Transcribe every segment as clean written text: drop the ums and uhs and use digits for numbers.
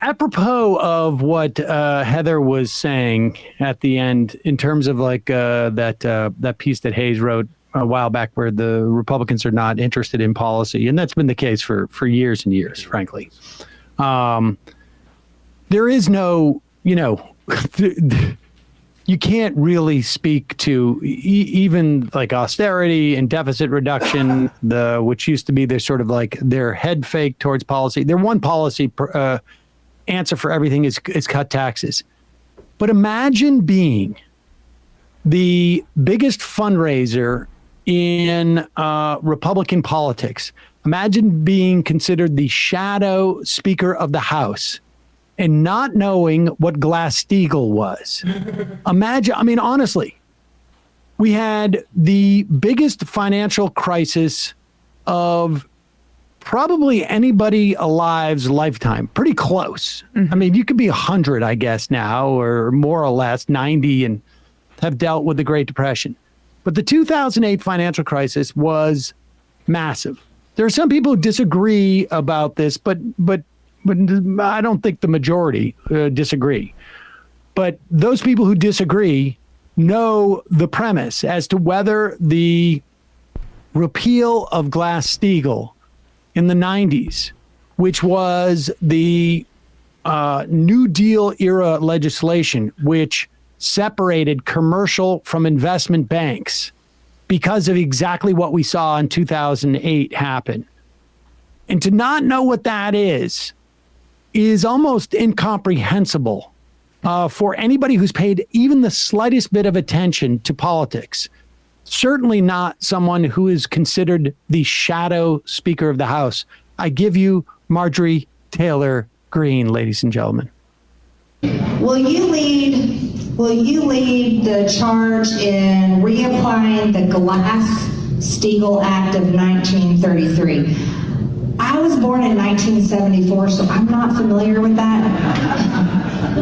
apropos of what Heather was saying at the end, in terms of like that piece that Hayes wrote a while back, where the Republicans are not interested in policy, and that's been the case for years and years, frankly. There is no, you can't really speak to even like austerity and deficit reduction, which used to be their sort of like their head fake towards policy. Their one policy answer for everything is cut taxes. But imagine being the biggest fundraiser in Republican politics. Imagine being considered the shadow Speaker of the House and not knowing what Glass-Steagall was. Imagine, I mean, honestly, we had the biggest financial crisis of probably anybody alive's lifetime. Pretty close. I mean, you could be 100, I guess, now, or more or less 90, and have dealt with the Great Depression. But the 2008 financial crisis was massive. There are some people who disagree about this, but I don't think the majority disagree. But those people who disagree know the premise as to whether the repeal of Glass-Steagall in the 90s, which was the New Deal era legislation, which separated commercial from investment banks because of exactly what we saw in 2008 happen. And to not know what that is almost incomprehensible for anybody who's paid even the slightest bit of attention to politics. Certainly not someone who is considered the shadow Speaker of the House. I give you Marjorie Taylor Greene, ladies and gentlemen. Will you lead the charge in reapplying the Glass-Steagall Act of 1933? I was born in 1974, so I'm not familiar with that.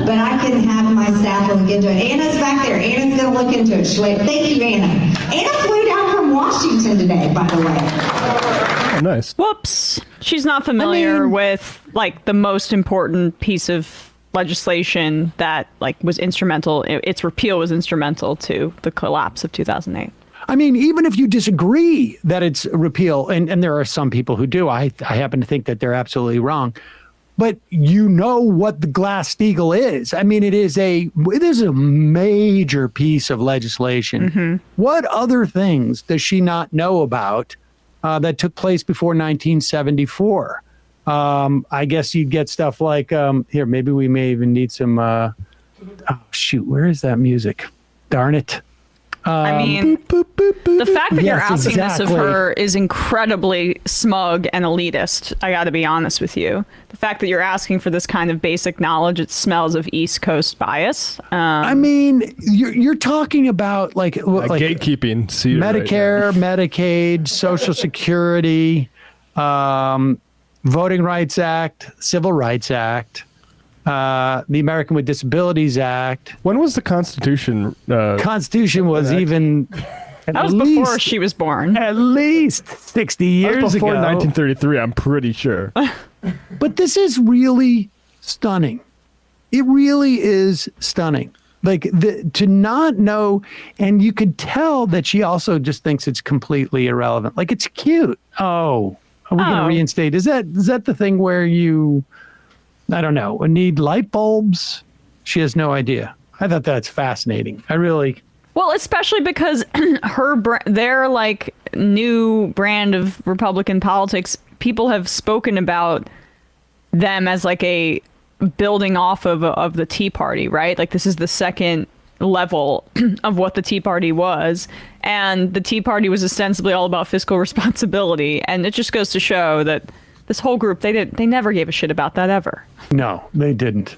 But I can have my staff look into it. Anna's back there. Anna's going to look into it. Thank you, Anna. Anna flew down from Washington today, by the way. Oh, nice. Whoops. She's not familiar with, like, the most important piece of legislation that, like, was instrumental. Its repeal was instrumental to the collapse of 2008. I mean, even if you disagree that it's a repeal, and there are some people who do, I happen to think that they're absolutely wrong, but you know what the Glass-Steagall is. I mean, it is a major piece of legislation. Mm-hmm. What other things does she not know about that took place before 1974? I guess you'd get stuff like, here, maybe we may even need some, oh, shoot, where is that music? Darn it. I mean, the fact that you're asking this of her is incredibly smug and elitist. I got to be honest with you. The fact that you're asking for this kind of basic knowledge, it smells of East Coast bias. I mean, you're talking about like gatekeeping, Medicare, Medicaid, Social Security, Voting Rights Act, Civil Rights Act. The American with Disabilities Act. When was the Constitution? Constitution was even. That was before she was born. At least 60 years before ago. 1933, I'm pretty sure. But this is really stunning. It really is stunning. Like to not know, and you could tell that she also just thinks it's completely irrelevant. Like it's cute. Oh, are we going to reinstate? Is that the thing where you? I don't know, need light bulbs? She has no idea. I thought that's fascinating. Well, especially because their like new brand of Republican politics, people have spoken about them as like a building off of the Tea Party, right? Like this is the second level of what the Tea Party was. And the Tea Party was ostensibly all about fiscal responsibility. And it just goes to show that this whole group, they never gave a shit about that ever. No, they didn't.